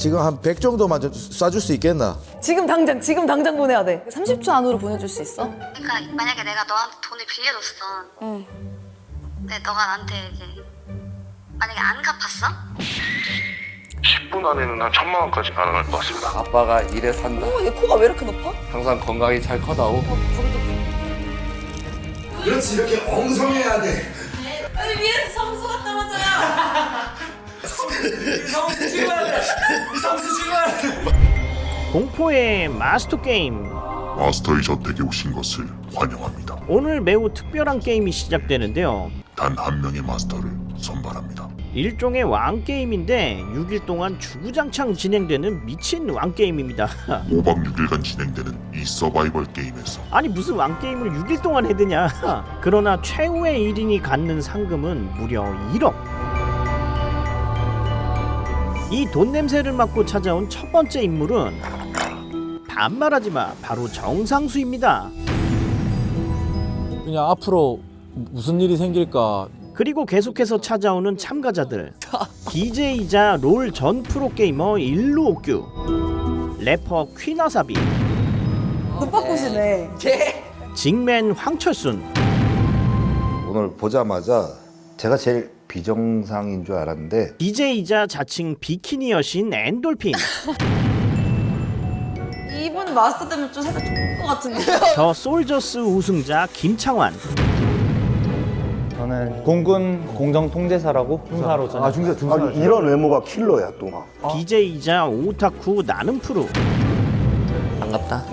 지금 한 100 정도만 좀 쏴줄 수 있겠나? 지금 당장 보내야 돼. 30초 안으로 보내줄 수 있어? 그러니까 만약에 내가 너한테 돈을 빌려줬어. 응. 근데 너가 나한테 이제 만약에 안 갚았어? 10분 안에는 한 1,000만 원까지 가능할 것 같습니다. 아빠가 일에 산다. 얘 코가 왜 이렇게 높아? 항상 건강히 잘 커다오. 그렇지, 이렇게 엉성해야 돼. 아니 위에서 성수가 떨어져요. 공포의 마스터 게임. 마스터의 저택에 오신 것을 환영합니다. 오늘 매우 특별한 게임이 시작되는데요. 단 한 명의 마스터를 선발합니다. 일종의 왕게임인데 6일 동안 주구장창 진행되는 미친 왕게임입니다. 5박 6일간 진행되는 이 서바이벌 게임에서 아니 무슨 왕게임을 6일 동안 해드냐. 그러나 최후의 1인이 갖는 상금은 무려 1억. 이 돈 냄새를 맡고 찾아온 첫 번째 인물은 반말하지마 바로 정상수입니다. 그냥 앞으로 무슨 일이 생길까. 그리고 계속해서 찾아오는 참가자들. DJ이자 롤 전 프로게이머 일루옥규, 래퍼 퀸아사비, 눈바꾸시네. 직맨 황철순, 오늘 보자마자 제가 제일 비정상인 줄 알았는데 DJ이자 자칭 비키니 여신 엔돌핀, 이분 마스터 때문에 좀 살짝 좋을 것 같은데. 더 솔저스 우승자 김창완, 저는 공군 공정통제사라고 중사로 전역. 이런 외모가 킬러야 또. DJ이자 오타쿠 나는 프로, 반갑다.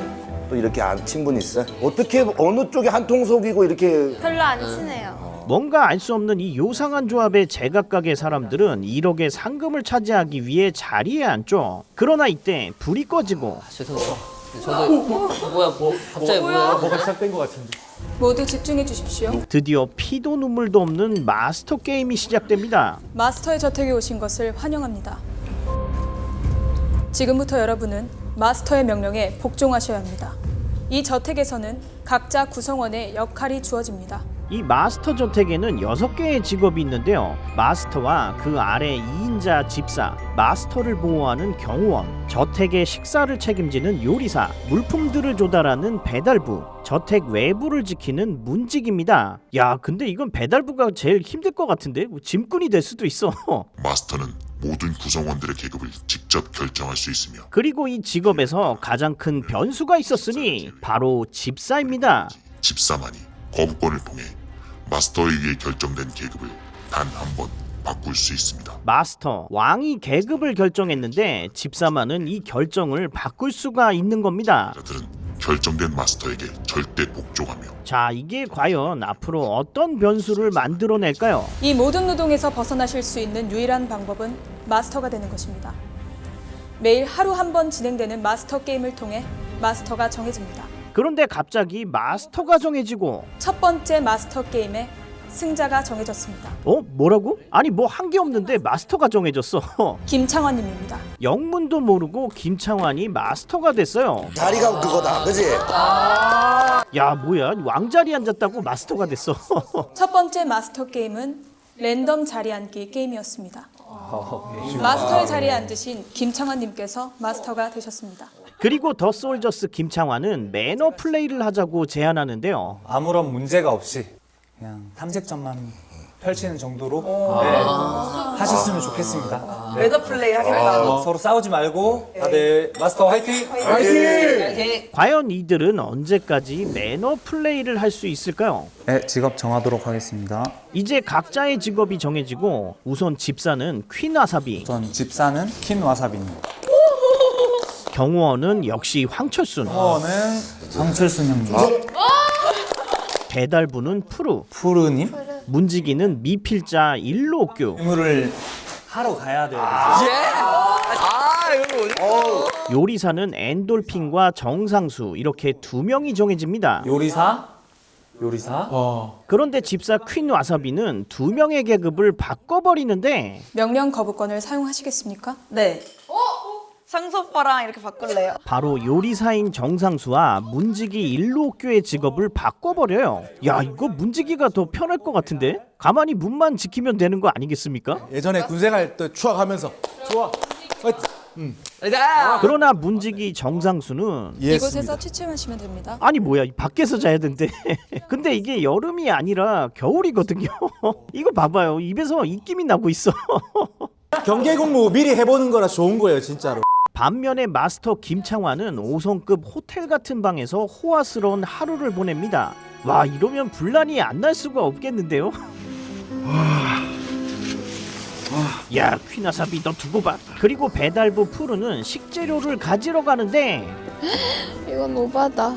또 이렇게 안 친분 있어? 어떻게 어느 쪽에 한 통 속이고 이렇게. 별로 안 친해요. 뭔가 알 수 없는 이 요상한 조합의 제각각의 사람들은 1억의 상금을 차지하기 위해 자리에 앉죠. 그러나 이때 불이 꺼지고 죄송해요. 저도 뭐야 갑자기 뭐야? 뭐가 시작된 것 같은데. 모두 집중해 주십시오. 드디어 피도 눈물도 없는 마스터 게임이 시작됩니다. 마스터의 저택에 오신 것을 환영합니다. 지금부터 여러분은 마스터의 명령에 복종하셔야 합니다. 이 저택에서는 각자 구성원의 역할이 주어집니다. 이 마스터 저택에는 6개의 직업이 있는데요. 마스터와 그 아래 2인자 집사, 마스터를 보호하는 경호원, 저택의 식사를 책임지는 요리사, 물품들을 조달하는 배달부, 저택 외부를 지키는 문직입니다. 야, 근데 이건 배달부가 제일 힘들 것 같은데? 짐꾼이 될 수도 있어. 마스터는 모든 구성원들의 계급을 직접 결정할 수 있으며 그리고 이 직업에서 가장 큰 변수가 있었으니 바로 집사입니다. 집사만이 거부권을 통해 마스터에 의해 결정된 계급을 단 한 번 바꿀 수 있습니다. 마스터, 왕이 계급을 결정했는데 집사만은 이 결정을 바꿀 수가 있는 겁니다. 자들은 결정된 마스터에게 절대 복종하며 자, 이게 과연 앞으로 어떤 변수를 만들어낼까요? 이 모든 노동에서 벗어나실 수 있는 유일한 방법은 마스터가 되는 것입니다. 매일 하루 한 번 진행되는 마스터 게임을 통해 마스터가 정해집니다. 그런데 갑자기 마스터가 정해지고 첫 번째 마스터 게임의 승자가 정해졌습니다. 뭐라고? 아니 뭐 한 게 없는데 마스터가 정해졌어. 김창완님입니다. 영문도 모르고 김창완이 마스터가 됐어요. 자리가 그거다, 그지? 야, 뭐야, 왕자리 앉았다고 마스터가 됐어. 첫 번째 마스터 게임은 랜덤 자리 앉기 게임이었습니다. 마스터의 자리에 앉으신 김창완님께서 마스터가 되셨습니다. 그리고 더 솔저스 김창완은 매너 플레이를 하자고 제안하는데요. 아무런 문제가 없이 그냥 탐색전만 펼치는 정도로 하셨으면 좋겠습니다. 웨더 플레이 하겠다. 서로 싸우지 말고 다들 마스터 화이팅! 과연 이들은 언제까지 매너 플레이를 할 수 있을까요? 네, 직업 정하도록 하겠습니다. 이제 각자의 직업이 정해지고 우선 집사는 퀸아사비, 우선 집사는 킨와사비님, 경호원은 역시 황철순, 후원은 황철순 형님, 배달부는 푸르, 푸르님. 문지기는 미필자 일로옥규, 임무를 하러 가야 돼요. 요리사는 엔돌핀과 정상수 이렇게 2명이 정해집니다. 요리사. 그런데 집사 퀸 와사비는 2명의 계급을 바꿔버리는데 명령 거부권을 사용하시겠습니까? 네. 상수 오빠랑 이렇게 바꿀래요? 바로 요리사인 정상수와 문지기 일로옥규의 직업을 바꿔버려요. 야, 이거 문지기가 더 편할 것 같은데? 가만히 문만 지키면 되는 거 아니겠습니까? 예전에 군생활 때 추억하면서 좋아. 그러나 문지기 정상수는 이곳에서 취침하시면 됩니다. 아니 뭐야 밖에서 자야 된대. 근데 이게 여름이 아니라 겨울이거든요. 이거 봐봐요. 입에서 입김이 나고 있어. 경계 공부 미리 해보는 거라 좋은 거예요 진짜로. 반면에 마스터 김창완은 5성급 호텔 같은 방에서 호화스러운 하루를 보냅니다. 와 이러면 분란이 안 날 수가 없겠는데요. 야 퀴나사비 너 두고 봐. 그리고 배달부 푸르는 식재료를 가지러 가는데 이건 오바다.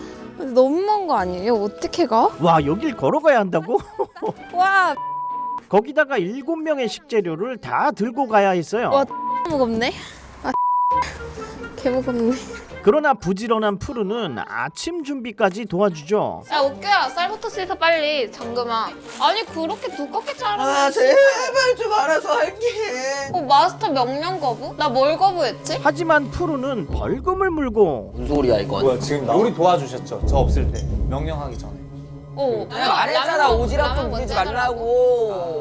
너무 먼 거 아니에요? 어떻게 가? 와 여길 걸어가야 한다고? 와, 거기다가 7명의 식재료를 다 들고 가야 했어요. 와, 무겁네. 아, 개 무겁네. 그러나 부지런한 푸르는 아침 준비까지 도와주죠. 야 옥규야 쌀부터 씻어 빨리. 잠금아. 아니 그렇게 두껍게 자르면. 아 제발 좀 알아서 할게. 마스터 명령 거부? 나 뭘 거부했지? 하지만 푸르는 벌금을 물고 무슨 소리야 이건? 뭐야 지금 요리 도와주셨죠? 저 없을 때 명령하기 전에. 말했잖아 오지랖 부리지 말라고.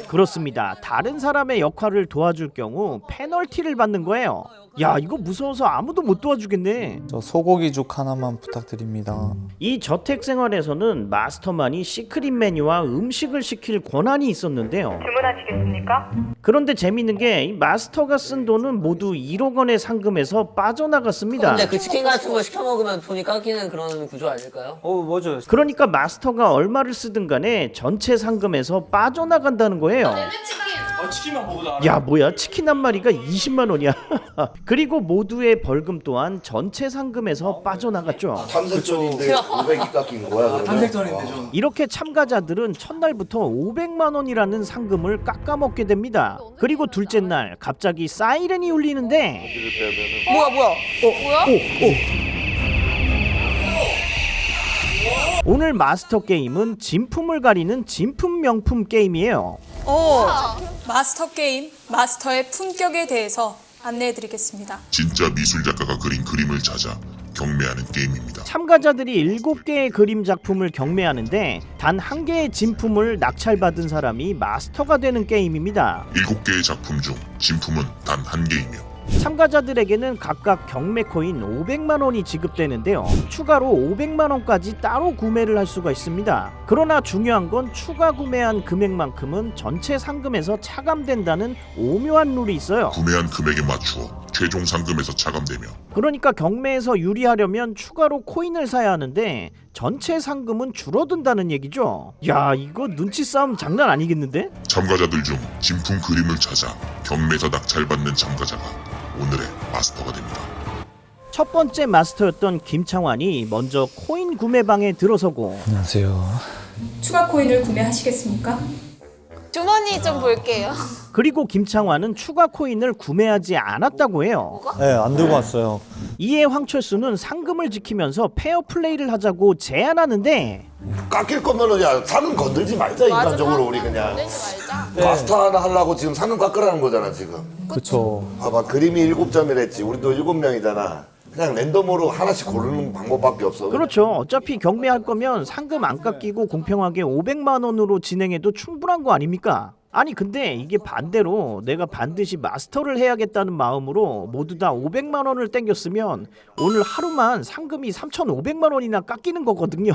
그렇습니다. 다른 사람의 역할을 도와줄 경우 페널티를 받는 거예요. 야 이거 무서워서 아무도 못 도와주겠네. 저 소고기죽 하나만 부탁드립니다. 이 저택 생활에서는 마스터만이 시크릿 메뉴와 음식을 시킬 권한이 있었는데요. 주문하시겠습니까? 그런데 재밌는 게 이 마스터가 쓴 돈은 모두 1억 원의 상금에서 빠져나갔습니다. 근데 그 치킨 같은 거 시켜 먹으면 돈이 깎이는 그런 구조 아닐까요? 뭐죠? 그러니까 마스터가 얼마를 쓰든 간에 전체 상금에서 빠져나간다는 거예요. 치킨만 보고 야 뭐야 치킨 한 마리가 20만 원이야. 그리고 모두의 벌금 또한 전체 상금에서 빠져나갔죠. 탐색전인데 500이 깎인 거야. 그러면? 탐색전인데 좀. 이렇게 참가자들은 첫날부터 500만 원이라는 상금을 깎아먹게 됩니다. 그리고 둘째 날 갑자기 사이렌이 울리는데 뭐야? 오늘 마스터 게임은 진품을 가리는 진품 명품 게임이에요. 마스터 게임, 마스터의 품격에 대해서 안내해드리겠습니다. 진짜 미술 작가가 그린 그림을 찾아 경매하는 게임입니다. 참가자들이 7개의 그림 작품을 경매하는데 단 한 개의 진품을 낙찰받은 사람이 마스터가 되는 게임입니다. 7개의 작품 중 진품은 단 한 개이며 참가자들에게는 각각 경매 코인 500만 원이 지급되는데요. 추가로 500만 원까지 따로 구매를 할 수가 있습니다. 그러나 중요한 건 추가 구매한 금액만큼은 전체 상금에서 차감된다는 오묘한 룰이 있어요. 구매한 금액에 맞추어 최종 상금에서 차감되며 그러니까 경매에서 유리하려면 추가로 코인을 사야 하는데 전체 상금은 줄어든다는 얘기죠. 야 이거 눈치 싸움 장난 아니겠는데? 참가자들 중 진품 그림을 찾아 경매에서 낙찰받는 참가자가 오늘의 마스터가 됩니다. 첫 번째 마스터였던 김창완이 먼저 코인 구매방에 들어서고 안녕하세요. 추가 코인을 구매하시겠습니까? 주머니 좀 볼게요. 그리고 김창완은 추가 코인을 구매하지 않았다고 해요. 네, 안 들고 왔어요. 이에 황철수는 상금을 지키면서 페어 플레이를 하자고 제안하는데 깎일 거면은 야 상금 건들지 말자 인간적으로 우리 그냥. 마스터 하나 하려고 지금 상금 깎으라는 거잖아 지금. 그쵸. 봐봐 그림이 7점이랬지. 우리도 7명이잖아. 그냥 랜덤으로 하나씩 고르는 방법밖에 없어. 그렇죠. 어차피 경매할 거면 상금 안 깎이고 공평하게 500만 원으로 진행해도 충분한 거 아닙니까? 아니 근데 이게 반대로 내가 반드시 마스터를 해야겠다는 마음으로 모두 다 500만 원을 땡겼으면 오늘 하루만 상금이 3,500만 원이나 깎이는 거거든요.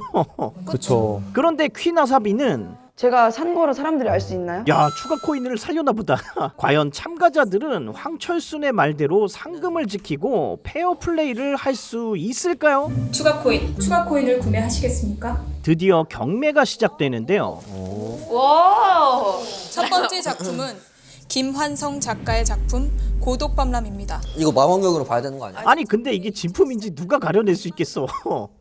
그쵸. 그런데 퀴나사비는 제가 산 거를 사람들이 알 수 있나요? 야 추가 코인을 살려나 보다. 과연 참가자들은 황철순의 말대로 상금을 지키고 페어 플레이를 할 수 있을까요? 추가 코인을 구매하시겠습니까? 드디어 경매가 시작되는데요. 와. 첫 번째 작품은 김환성 작가의 작품 고독밤람입니다. 이거 망원경으로 봐야 되는 거 아니야? 아니 근데 이게 진품인지 누가 가려낼 수 있겠어.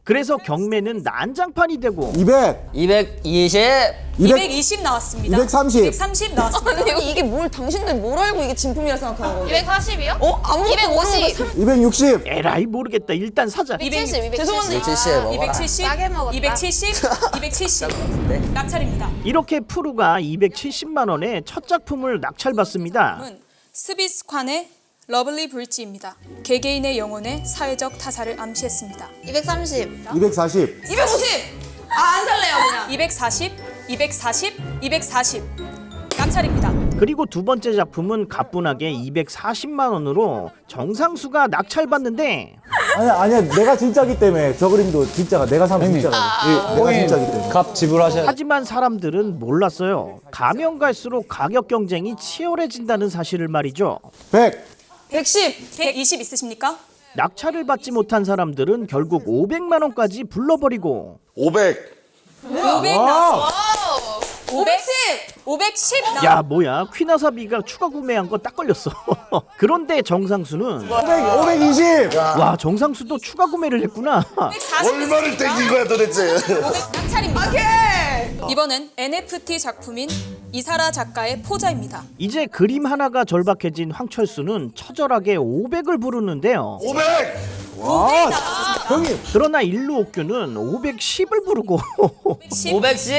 그래서 경매는 난장판이 되고 200, 220. 220 나왔습니다. 230. 230 나왔습니다. 이게 뭘 당신들 뭘 알고 이게 진품이라 생각하는 거예요? 240이요? 아무것도 250. 260. 에라이 모르겠다. 일단 사자. 270. 죄송한데 270 먹어라. 270, 싸게 먹었다. 270 낙찰입니다. 이렇게 푸르가 270만 원에 첫 작품을 낙찰받습니다. 다음은 스비스관의 러블리 브릿지입니다. 개개인의 영혼에 사회적 타사를 암시했습니다. 230. 240. 250! 안 살래요 그냥. 240 낙찰입니다. 그리고 두 번째 작품은 가뿐하게 240만 원으로 정상수가 낙찰받는데 아니야 내가 진짜기 때문에 저 그림도 진짜가 내가 사면 진짜가 내가 진짜기 때문에 값 지불하셔야 하지만 사람들은 몰랐어요. 가면 갈수록 가격 경쟁이 치열해진다는 사실을 말이죠. 100 110, 120 있으십니까? 낙찰을 받지 못한 사람들은 결국 500만 원까지 불러버리고 500. 500 나왔습니다. 510 나왔습니다. 야 뭐야 퀴나사비가 추가 구매한 거 딱 걸렸어. 그런데 정상수는 520 와 정상수도 추가 구매를 했구나. 140 얼마를 땡긴 거야 도대체? 500 낙찰입니다. 이번은 NFT 작품인 이사라 작가의 포자입니다. 이제 그림 하나가 절박해진 황철수는 처절하게 500을 부르는데요. 500. 형님 그러나 일루옥규는 510을 부르고 510. 510.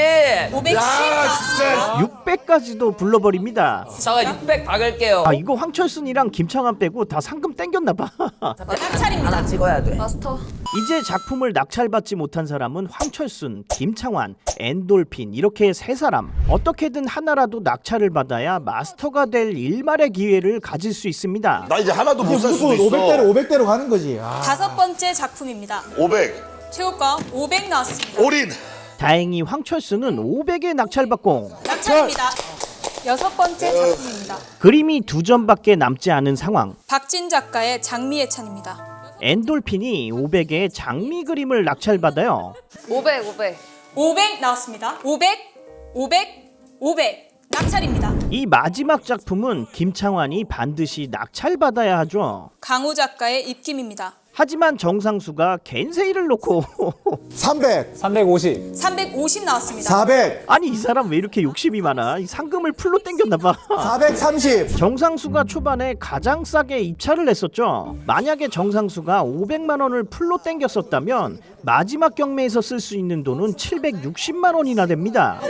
야 진짜. 600까지도 불러버립니다. 제가 600 박을게요. 아 이거 황철순이랑 김창완 빼고 다 상금 땡겼나 봐. 낙찰입니다. 하나 찍어야 돼. 마스터. 이제 작품을 낙찰받지 못한 사람은 황철순, 김창완, 엔돌핀 이렇게 세 사람. 어떻게든 하나라도 낙찰을 받아야 마스터가 될 일말의 기회를 가질 수 있습니다. 나 이제 하나도 못 살 수도 무조건 있어. 500대로 가는 거지. 다섯 번째 작품입니다. 500. 최고가 500 나왔습니다. 올인. 다행히 황철순은 500에 낙찰받고 낙찰입니다. 여섯 번째 작품입니다. 그림이 2점밖에 남지 않은 상황. 박진 작가의 장미의 찬입니다. 엔돌핀이 500에 장미 그림을 낙찰받아요. 500 나왔습니다. 500 낙찰입니다. 이 마지막 작품은 김창완이 반드시 낙찰받아야 하죠. 강우 작가의 입김입니다. 하지만 정상수가 겐세이를 놓고 300 350 350 나왔습니다. 400 아니 이 사람 왜 이렇게 욕심이 많아? 이 상금을 풀로 땡겼나 봐. 430 정상수가 초반에 가장 싸게 입찰을 했었죠. 만약에 정상수가 500만 원을 풀로 땡겼었다면 마지막 경매에서 쓸 수 있는 돈은 760만 원이나 됩니다.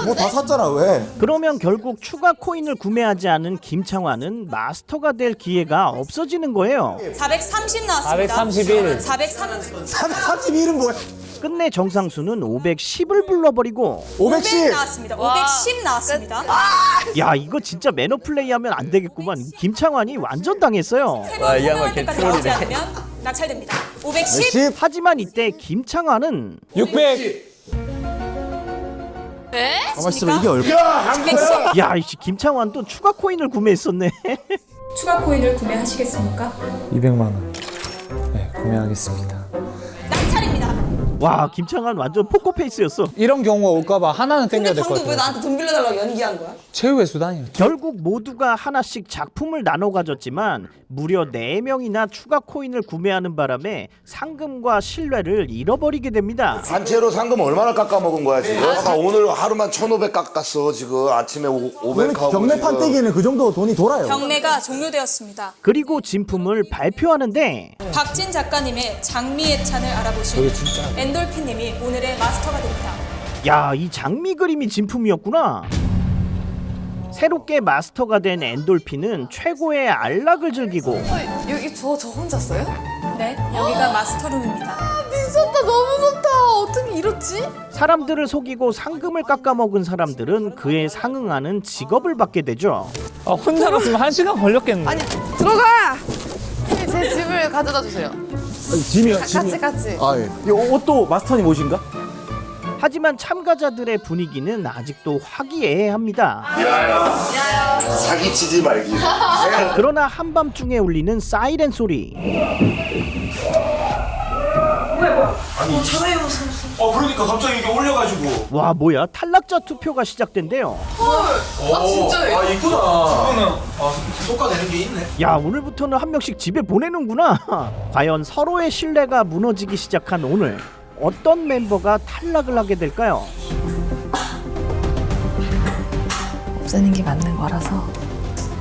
뭐 다 샀잖아 왜? 그러면 결국 추가 코인을 구매하지 않은 김창완은 마스터가 될 기회가 없어지는 거예요. 430 나왔습니다. 431 431은 뭐야? 끝내 정상수는 510을 불러버리고 500 나왔습니다. 510 나왔습니다. 야 이거 진짜 매너 플레이하면 안 되겠구만. 김창완이 완전 당했어요. 세번 통화할 때까지 나오지 않으면 낙찰됩니다. 510 10 하지만 이때 김창완은 600 가만 있으면 이게 얼마? 야 이씨 김창완도 추가 코인을 구매했었네. 추가 코인을 구매하시겠습니까? 200만 원. 네, 구매하겠습니다. 낙찰입니다. 와 김창완 완전 포커페이스였어. 이런 경우가 올까봐 하나는 땡겨야 될 것 같아요. 왜 나한테 돈 빌려달라고 연기한 거야? 최후의 수단이에요. 결국 모두가 하나씩 작품을 나눠 가졌지만 무려 4명이나 추가 코인을 구매하는 바람에 상금과 신뢰를 잃어버리게 됩니다. 단체로 상금 얼마나 깎아 먹은 거야 지금? 아까 오늘 하루만 1,500 깎았어 지금. 아침에 500 하고 경매판 지금. 떼기는 그 정도 돈이 돌아요. 경매가 종료되었습니다. 그리고 진품을 발표하는데 박진 작가님의 장미의 찬을 알아보신 엔돌핀님이 오늘의 마스터가 됩니다. 야 이 장미 그림이 진품이었구나. 새롭게 마스터가 된 엔돌핀은 최고의 안락을 즐기고 여기 저 혼자 써요? 네, 여기가 마스터룸입니다. 미쳤다 너무 좋다. 어떻게 이렇지? 사람들을 속이고 상금을 깎아먹은 사람들은 그에 상응하는 직업을 받게 되죠. 아, 혼자 갔으면 1시간 걸렸겠네. 아니 들어가. 제 집을 가져다 주세요. 짐이요 같이. 아 예. 이 옷도 마스터님 옷인가? 하지만 참가자들의 분위기는 아직도 화기애애합니다. 사기치지 말기. 그러나 한밤중에 울리는 사이렌 소리. 그러니까 갑자기 이게 올려가지고. 와 뭐야 탈락자 투표가 시작된대요. 진짜요? 이쁘다. 이거는 쏟아내는 게 있네. 야 오늘부터는 한 명씩 집에 보내는구나. 과연 서로의 신뢰가 무너지기 시작한 오늘 어떤 멤버가 탈락을 하게 될까요? 없애는 게 맞는 거라서.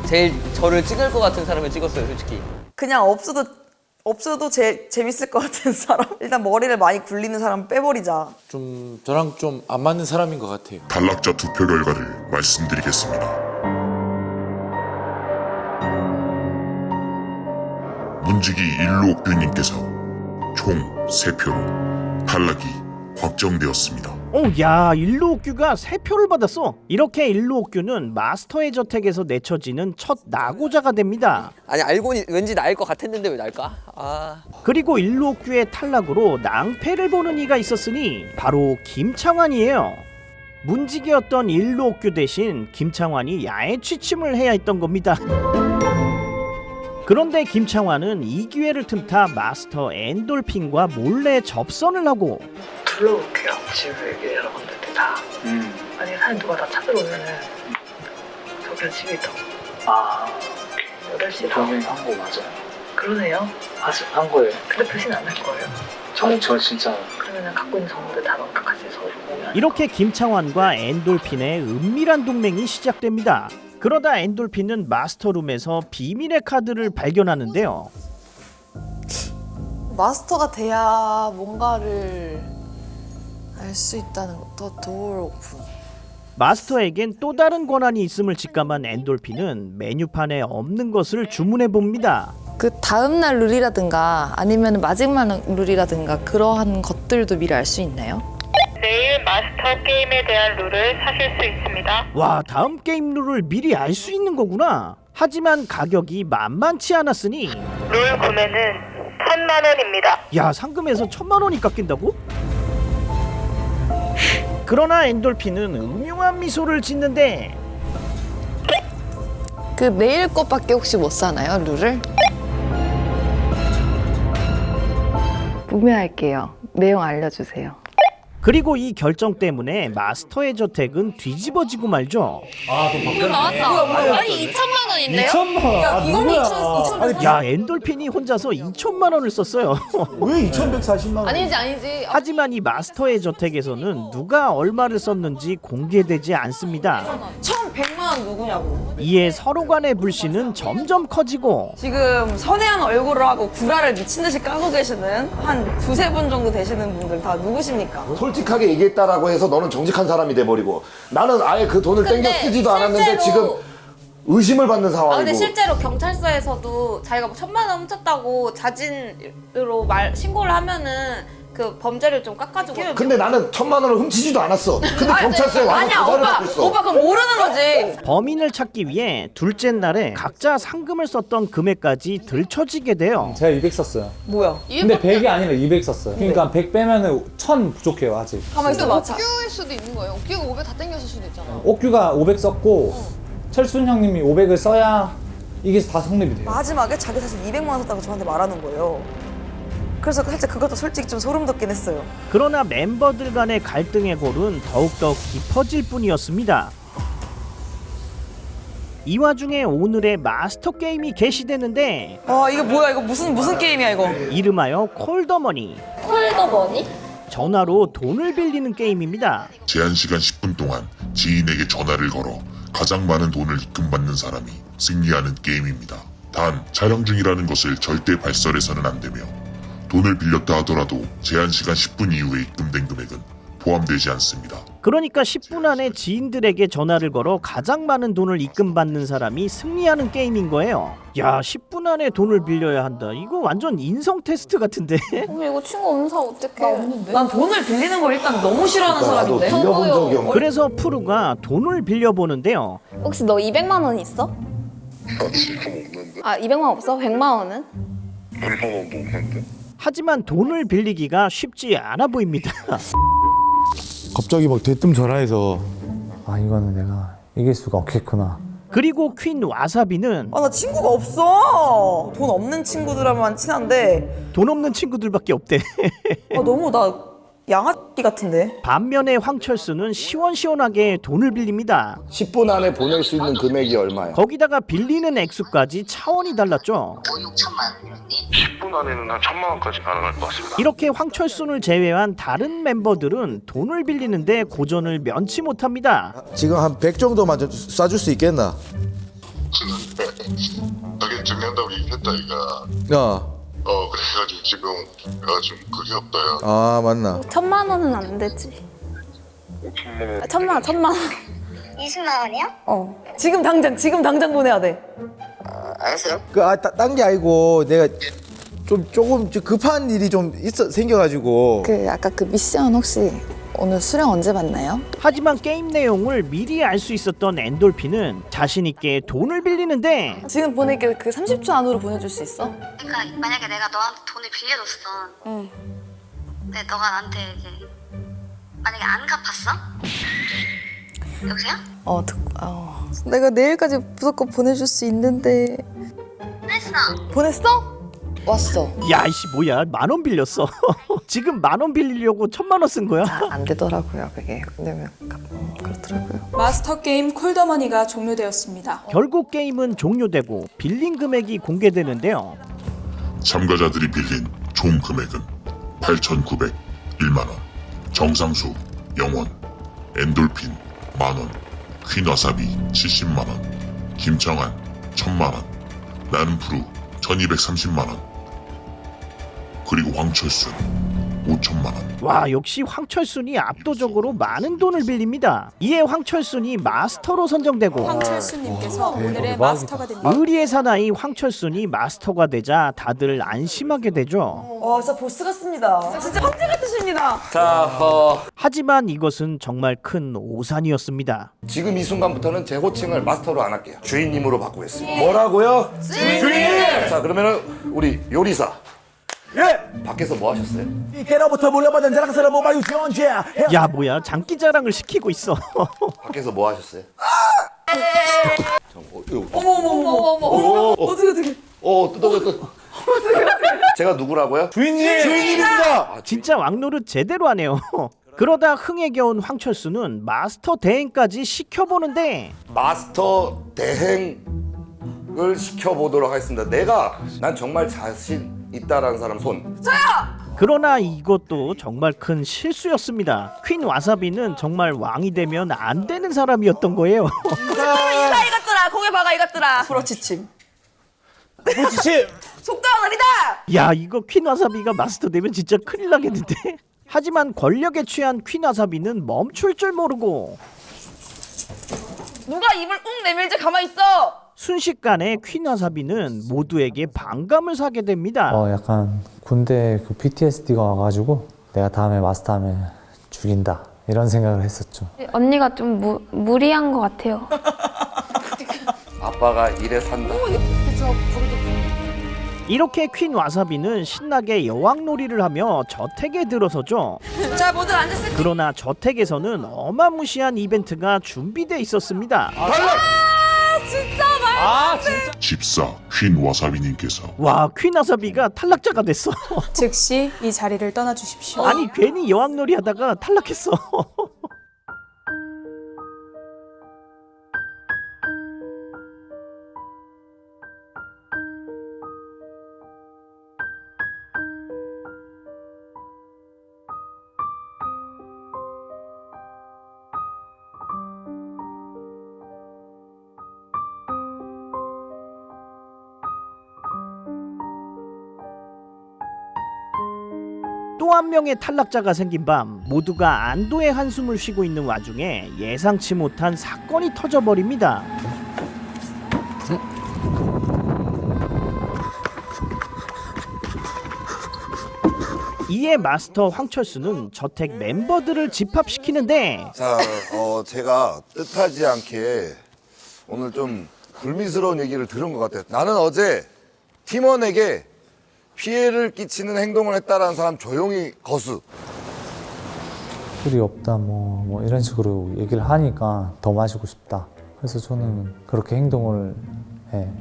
제일 저를 찍을 것 같은 사람을 찍었어요, 솔직히. 그냥 없어도 제일 재밌을 것 같은 사람? 일단 머리를 많이 굴리는 사람 빼버리자. 좀 저랑 좀 안 맞는 사람인 것 같아요. 탈락자 투표 결과를 말씀드리겠습니다. 문지기 일루옥규님께서 총 3표로 탈락이 확정되었습니다. 야, 일루옥규가 3표를 받았어. 이렇게 일루옥규는 마스터의 저택에서 내쳐지는 첫 낙오자가 됩니다. 아니 알고는 왠지 나일 것 같았는데 왜 날까? 아. 그리고 일루옥규의 탈락으로 낭패를 보는 이가 있었으니 바로 김창완이에요. 문지기였던 일루옥규 대신 김창완이 야외 취침을 해야 했던 겁니다. 그런데 김창완은 이 기회를 틈타 마스터 엔돌핀과 몰래 접선을 하고 불러올게요. 집을 얘기해 여러 군데 다. 만약에 사연 누가 다 찾으러 오면은 저기가 집에 있다고. 아, 8시에 저기 한 거 맞아요. 그러네요. 한 거예요. 근데 표시는 안 할 거예요. 저 진짜. 그러면은 갖고 있는 정보들 다 같이 서로 보면. 이렇게 김창완과 엔돌핀의 은밀한 동맹이 시작됩니다. 그러다 엔돌핀은 마스터룸에서 비밀의 카드를 발견하는데요. 마스터가 돼야 뭔가를 알 수 있다는 더 도어 오픈. 마스터에겐 또 다른 권한이 있음을 직감한 엔돌핀은 메뉴판에 없는 것을 주문해 봅니다. 그 다음날 룰이라든가 아니면 마지막 룰이라든가 그러한 것들도 미리 알 수 있나요? 내일 마스터 게임에 대한 룰을 사실 수 있습니다. 와, 다음 게임 룰을 미리 알 수 있는 거구나. 하지만 가격이 만만치 않았으니 룰 구매는 1,000만 원입니다. 야, 상금에서 1,000만 원이 깎인다고? 그러나 엔돌핀은 음흉한 미소를 짓는데 그 내일 것밖에 혹시 못 사나요, 룰을? 구매할게요. 내용 알려주세요. 그리고 이 결정 때문에 마스터의 저택은 뒤집어지고 말죠. 이거 나왔다. 아니 2천만 원인데요? 2천만 원. 아, 누구야? 야, 엔돌핀이 혼자서 2천만 원을 썼어요. 왜 2,140만 원? 아니지. 하지만 이 마스터의 저택에서는 누가 얼마를 썼는지 공개되지 않습니다. 1,100만 원 누구냐고. 이에 서로 간의 불신은 점점 커지고 지금 선해한 얼굴을 하고 구라를 미친 듯이 까고 계시는 한 2-3분 정도 되시는 분들 다 누구십니까? 솔직하게 얘기했다라고 해서 너는 정직한 사람이 돼버리고 나는 아예 그 돈을 땡겨 쓰지도 않았는데 지금 의심을 받는 상황이고. 근데 실제로 경찰서에서도 자기가 뭐 1,000만 원 훔쳤다고 자진으로 신고를 하면은 그 범죄를 좀 깎아주고. 근데 나는 1,000만 원을 훔치지도 않았어. 근데 경찰서에 와서 아니야, 조사를 받고 있어. 오빠 그럼 모르는 거지. 범인을 찾기 위해 둘째 날에 각자 상금을 썼던 금액까지 들춰지게 돼요. 제가 200 썼어요. 뭐야? 근데 100이 아니라 200 썼어요. 그러니까 100 빼면은 1,000 부족해요 아직. 가만히 있어봐. 옥규일 수도 있는 거예요. 옥규가 500 다 땡겼을 수도 있잖아. 옥규가 500 썼고 철순 형님이 500을 써야 이게 다 성립이 돼요. 마지막에 자기 사실 200만 원 썼다고 저한테 말하는 거예요. 그래서 살짝 그것도 솔직히 좀 소름 돋긴 했어요. 그러나 멤버들 간의 갈등의 골은 더욱더 깊어질 뿐이었습니다. 이 와중에 오늘의 마스터 게임이 개시되는데 이거 뭐야? 이거 무슨 게임이야 이거? 이름하여 콜더머니. 콜더머니? 전화로 돈을 빌리는 게임입니다. 제한 시간 10분 동안 지인에게 전화를 걸어 가장 많은 돈을 입금받는 사람이 승리하는 게임입니다. 단 촬영 중이라는 것을 절대 발설해서는 안 되며 돈을 빌렸다 하더라도 제한 시간 10분 이후에 입금된 금액은 포함되지 않습니다. 그러니까 10분 안에 지인들에게 전화를 걸어 가장 많은 돈을 입금받는 사람이 승리하는 게임인 거예요. 야, 10분 안에 돈을 빌려야 한다. 이거 완전 인성 테스트 같은데? 이거 친구 없는 사람 어떡해. 난 돈을 빌리는 걸 일단 너무 싫어하는 사람인데. 나도 빌려본 적이 없어. 그래서 푸르가 돈을 빌려보는데요. 혹시 너 200만 원 있어? 나 지금 없는데? 아 200만 원 없어? 100만 원은? 100만 원도 없는데? 하지만 돈을 빌리기가 쉽지 않아 보입니다. 갑자기 막 대뜸 전화해서 아 이거는 내가 이길 수가 없겠구나. 그리고 퀸 와사비는 나 친구가 없어. 돈 없는 친구들하고만 친한데. 돈 없는 친구들밖에 없대. 너무 나 양아치 같은데. 반면에 황철수는 시원시원하게 돈을 빌립니다. 10분 안에 보낼 수 있는 금액이 얼마야? 거기다가 빌리는 액수까지 차원이 달랐죠. 10분 안에는 한 1,000만 원까지 가능할 것 같습니다. 이렇게 황철순을 제외한 다른 멤버들은 돈을 빌리는데 고전을 면치 못합니다. 지금 한 100 정도만 좀 쏴줄 수 있겠나? 자기 정리한다고 얘기했다 이가. 그래가지고 지금 내가 좀 그게 없다 야. 아, 맞나? 1,000만 원은 안 되지. 1,000만 원. 20만 원이요? 지금 당장 보내야 돼. 알았어요. 딴 게 아니고 내가 조금 급한 일이 좀 생겨가지고. 그 아까 그 미션 혹시 오늘 수령 언제 받나요? 하지만 게임 내용을 미리 알 수 있었던 엔돌핀은 자신 있게 돈을 빌리는데 지금 보낼게. 그 30초 안으로 보내줄 수 있어? 그러니까 만약에 내가 너한테 돈을 빌려줬어. 근데 너가 나한테 이제 만약에 안 갚았어? 여보세요? 내가 내일까지 무조건 보내줄 수 있는데. 했어. 보냈어? 왔어. 야 이씨 뭐야 10,000원 빌렸어. 지금 10,000원 빌리려고 1,000,000원 쓴 거야? 안 되더라고요 그게. 왜냐면 그렇더라고요. 마스터 게임 콜더머니가 종료되었습니다. 결국 게임은 종료되고 빌린 금액이 공개되는데요. 참가자들이 빌린 총 금액은 8,901만 원, 정상수 0원, 엔돌핀 만원, 퀸와사비 70만 원, 김청한 1,000만 원, 나는 프루 1,230만 원, 그리고 황철순 5천만 원. 와 역시 황철순이 압도적으로 많은 돈을 빌립니다. 이에 황철순이 마스터로 선정되고 황철순님께서 오늘의 마스터가 됩니다. 의리의 사나이 황철순이 마스터가 되자 다들 안심하게 되죠. 와 진짜 보스 같습니다. 진짜 황제 같으십니다. 하지만 이것은 정말 큰 오산이었습니다. 지금 이 순간부터는 제 호칭을 마스터로 안 할게요. 주인님으로 바꾸겠습니다. 뭐라고요? 주인님! 자 그러면은 우리 요리사. 예! 밖에서 뭐 하셨어요? 이때로부터 물려받은 자랑스러운 모바일 존재야. 야 뭐야 장기 자랑을 시키고 있어. 밖에서 뭐 하셨어요? 어머. 어떻게. 뜯어졌어. 제가 누구라고요? 주인님입니다. 진짜 왕노릇 제대로 하네요. 그러다 흥에 겨운 황철수는 마스터 대행까지 시켜보는데 마스터 대행을 시켜보도록 하겠습니다. 난 정말 자신 있다라는 사람 손. 그러나 이것도 정말 큰 실수였습니다. 퀸 와사비는 정말 왕이 되면 안 되는 사람이었던 거예요. 이가 이것들아 고개 박아 이것들아. 프로치침. 속도가 느리다. 야 이거 퀸 와사비가 마스터 되면 진짜 큰일 나겠는데. 하지만 권력에 취한 퀸 와사비는 멈출 줄 모르고 누가 입을 웅 내밀지 가만히 있어. 순식간에 퀸 와사비는 모두에게 반감을 사게 됩니다. 약간 군대 그 PTSD가 와가지고 내가 다음에 마스터하면 죽인다 이런 생각을 했었죠. 언니가 좀 무리한 것 같아요. 아빠가 이래 산다. 이렇게 퀸 와사비는 신나게 여왕놀이를 하며 저택에 들어서죠. 자 모두 앉으세요. 그러나 저택에서는 어마무시한 이벤트가 준비돼 있었습니다. 집사 퀸 와사비님께서 와 퀸 와사비가 탈락자가 됐어. 즉시 이 자리를 떠나주십시오. 아니 괜히 여왕놀이 하다가 탈락했어. 또 한 명의 탈락자가 생긴 밤 모두가 안도의 한숨을 쉬고 있는 와중에 예상치 못한 사건이 터져버립니다. 이에 마스터 황철수는 저택 멤버들을 집합시키는데 자, 제가 뜻하지 않게 오늘 좀 불미스러운 얘기를 들은 것 같아요. 나는 어제 팀원에게 피해를 끼치는 행동을 했다라는 사람 조용히 거수. 술이 없다 뭐 이런 식으로 얘기를 하니까 더 마시고 싶다. 그래서 저는 그렇게 행동을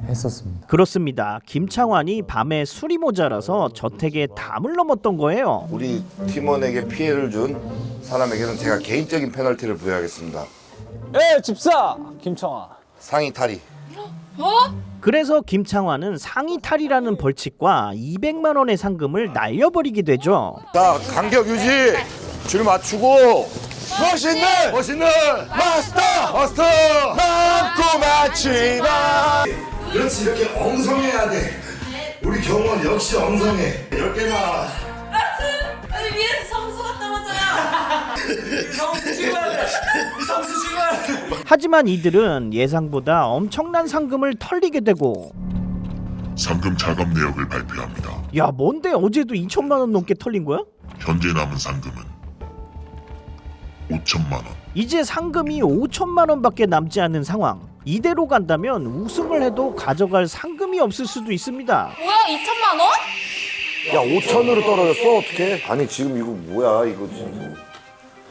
했었습니다. 그렇습니다. 김창완이 밤에 술이 모자라서 저택에 담을 넘었던 거예요. 우리 팀원에게 피해를 준 사람에게는 제가 개인적인 페널티를 부여하겠습니다. 예, 집사 김청아. 상의 탈의. 그래서 김창완은 상의 탈의라는 벌칙과 200만 원의 상금을 날려버리게 되죠. 자, 간격 유지. 줄 맞추고 멋있는 마스터 남고 맞지마. 그렇지, 이렇게 엉성해야 돼. 우리 경원 역시 엉성해. 10개나. 아니 위에서 성수가 떨어져요. 성수 지금. 하지만 이들은 예상보다 엄청난 상금을 털리게 되고 상금 차감 내역을 발표합니다. 야, 뭔데 어제도 2천만 원 넘게 털린 거야? 현재 남은 상금은 5천만 원. 이제 상금이 5천만 원밖에 남지 않은 상황. 이대로 간다면 우승을 해도 가져갈 상금이 없을 수도 있습니다. 뭐야 2천만 원? 야 5천으로 떨어졌어 어떡해? 아니 지금 이거 뭐야 이거 지금.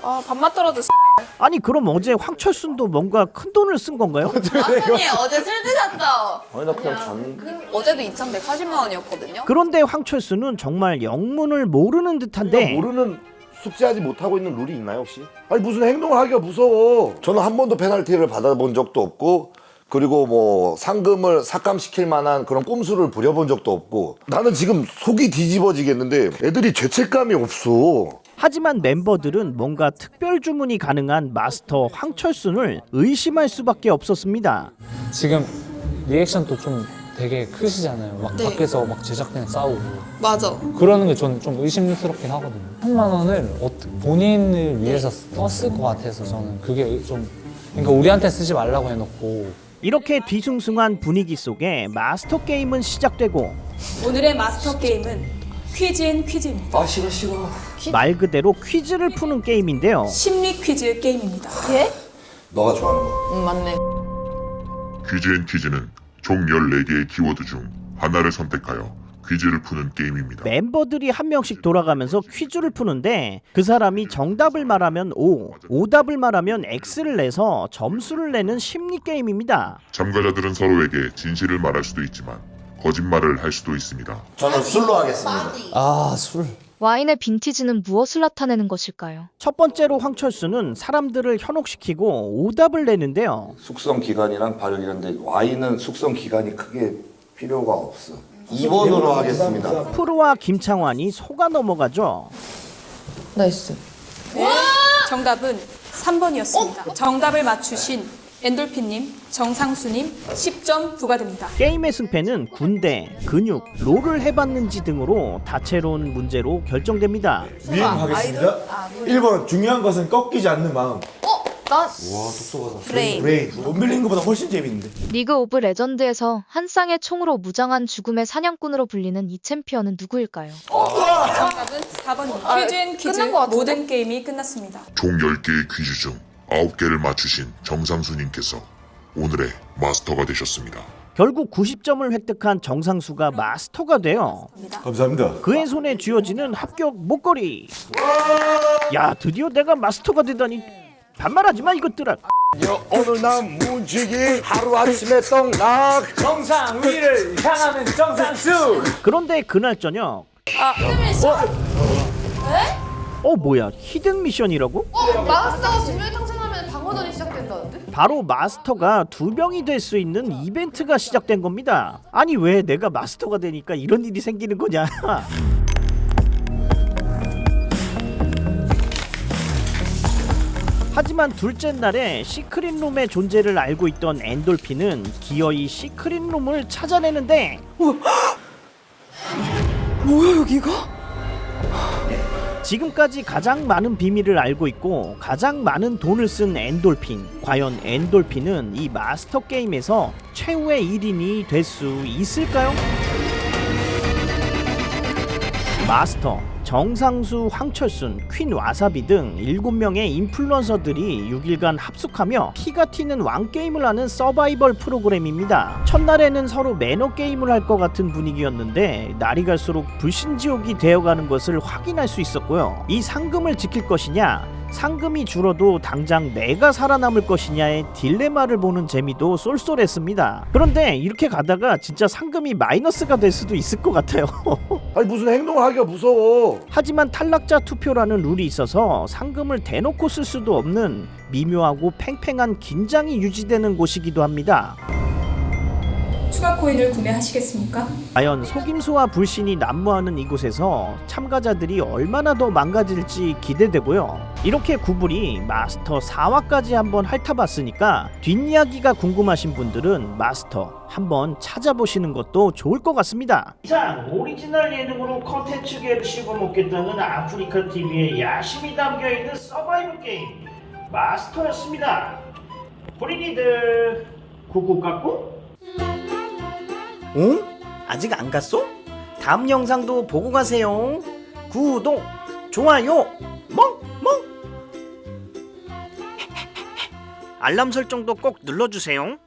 아 밥맛 떨어졌어. 아니 그럼 어제 황철순도 뭔가 큰 돈을 쓴 건가요? 마순이 어제 술 드셨죠? 아니 나 그냥 잤는데. 어제도 2,180만 원이었거든요. 그런데 황철순은 정말 영문을 모르는 듯한데 모르는 숙지하지 못하고 있는 룰이 있나요 혹시? 아니 무슨 행동을 하기가 무서워. 저는 한 번도 페널티를 받아본 적도 없고 그리고 뭐 상금을 삭감시킬 만한 그런 꼼수를 부려본 적도 없고 나는 지금 속이 뒤집어지겠는데 애들이 죄책감이 없어. 하지만 멤버들은 뭔가 특별 주문이 가능한 마스터 황철순을 의심할 수밖에 없었습니다. 지금 리액션도 좀 되게 크시잖아요. 막 네. 밖에서 막 제작진이랑 싸우고 맞아. 그러는 게 저는 좀 의심스럽긴 하거든요. 3만 원을 본인을 위해서 썼을 것 같아서 저는 그게 좀 그러니까 우리한테 쓰지 말라고 해놓고 이렇게 뒤숭숭한 분위기 속에 마스터 게임은 시작되고 오늘의 마스터 게임은 퀴즈 앤 퀴즈입니다. 아 싫어. 말 그대로 퀴즈를 푸는 게임인데요. 심리 퀴즈 게임입니다. 예? 너가 좋아하는 거. 맞네. 퀴즈 앤 퀴즈는 총 14개의 키워드 중 하나를 선택하여 퀴즈를 푸는 게임입니다. 멤버들이 한 명씩 돌아가면서 퀴즈를 푸는데 그 사람이 정답을 말하면 O, 오답을 말하면 X를 내서 점수를 내는 심리 게임입니다. 참가자들은 서로에게 진실을 말할 수도 있지만 거짓말을 할 수도 있습니다. 저는 술로 하겠습니다. 아 술. 와인의 빈티지는 무엇을 나타내는 것일까요? 첫 번째로 황철수는 사람들을 현혹시키고 오답을 내는데요. 숙성 기간이랑 발효기간인데 와인은 숙성 기간이 크게 필요가 없어. 2번으로 하겠습니다. 프로와 김창완이 속아 넘어가죠. 나이스. 정답은 3번이었습니다. 정답을 맞추신 엔돌핀님, 정상수님 10점 부과됩니다. 게임의 승패는 군대, 근육, 롤을 해봤는지 등으로 다채로운 문제로 결정됩니다. 미행하겠습니다. 1번 중요한 것은 꺾이지 않는 마음. 나 와 독소가다. 브레인. 원 빌린 것보다 훨씬 재밌는데. 리그 오브 레전드에서 한 쌍의 총으로 무장한 죽음의 사냥꾼으로 불리는 이 챔피언은 누구일까요? 정답은 4번입니다. 퀴즈 앤 퀴즈 끝난 것 같은데? 모든 게임이 끝났습니다. 총 10개의 퀴즈 중 9개를 맞추신 정상수님께서 오늘의 마스터가 되셨습니다. 결국 90점을 획득한 정상수가 마스터가 돼요. 감사합니다. 그의 손에 쥐어지는 합격 목걸이. 야, 드디어 내가 마스터가 되다니. 반말하지 마 이것들아. 오늘 난 문지기 하루아침에 떡락 정상 위를 향하는 정상수. 그런데 그날 저녁. 뭐야, 히든 미션이라고? 마스터가 2명이 당첨하면 방어전이 시작된다는데? 바로 마스터가 2명이 될 수 있는 이벤트가 시작된 겁니다. 아니 왜 내가 마스터가 되니까 이런 일이 생기는 거냐. 하지만 둘째 날에 시크릿룸의 존재를 알고 있던 엔돌핀은 기어이 시크릿룸을 찾아내는데 뭐야 여기가? 지금까지 가장 많은 비밀을 알고 있고 가장 많은 돈을 쓴 엔돌핀. 과연 엔돌핀은 이 마스터 게임에서 최후의 1인이 될 수 있을까요? 마스터, 정상수, 황철순, 퀸 와사비 등 7명의 인플루언서들이 6일간 합숙하며 피가 튀는 왕게임을 하는 서바이벌 프로그램입니다. 첫날에는 서로 매너 게임을 할 것 같은 분위기였는데 날이 갈수록 불신지옥이 되어가는 것을 확인할 수 있었고요. 이 상금을 지킬 것이냐, 상금이 줄어도 당장 내가 살아남을 것이냐의 딜레마를 보는 재미도 쏠쏠했습니다. 그런데 이렇게 가다가 진짜 상금이 마이너스가 될 수도 있을 것 같아요. 아니 무슨 행동을 하기가 무서워. 하지만 탈락자 투표라는 룰이 있어서 상금을 대놓고 쓸 수도 없는 미묘하고 팽팽한 긴장이 유지되는 곳이기도 합니다. 추가 코인을 구매하시겠습니까? 과연 속임수와 불신이 난무하는 이곳에서 참가자들이 얼마나 더 망가질지 기대되고요. 이렇게 구불이 마스터 4화까지 한번 핥아봤으니까 뒷이야기가 궁금하신 분들은 마스터 한번 찾아보시는 것도 좋을 것 같습니다. 이상 오리지널 예능으로 컨텐츠계를 씹어먹겠다는 아프리카TV의 야심이 담겨있는 서바이벌 게임 마스터였습니다. 보리니들 구구 깎고? 응? 아직 안 갔어? 다음 영상도 보고 가세요. 구독, 좋아요, 멍멍. 알람 설정도 꼭 눌러주세요.